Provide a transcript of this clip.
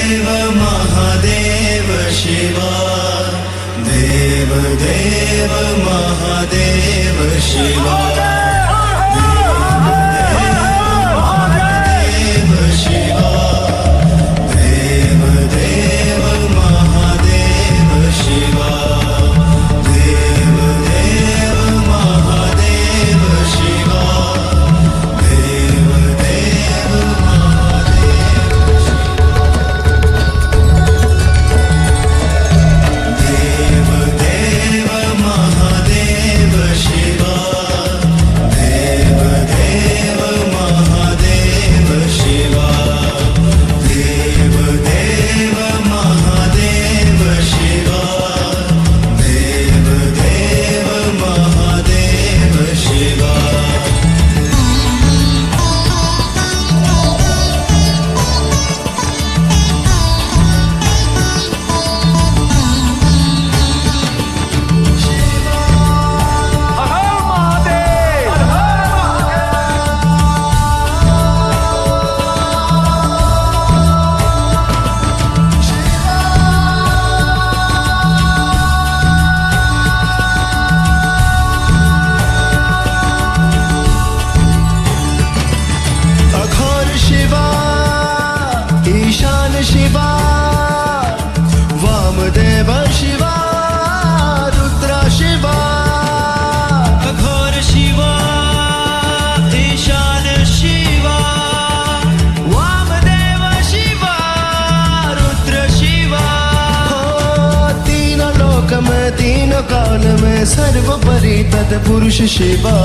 देव महादेव शिवा देव देव महादेव शिवा शिवा वामदेव शिवा रुद्र शिवा अघोर शिवा ईशान शिवा वामदेव शिवा रुद्र शिवा तीन लोक में तीन काल में सर्वोपरि तत्पुरुष शिवा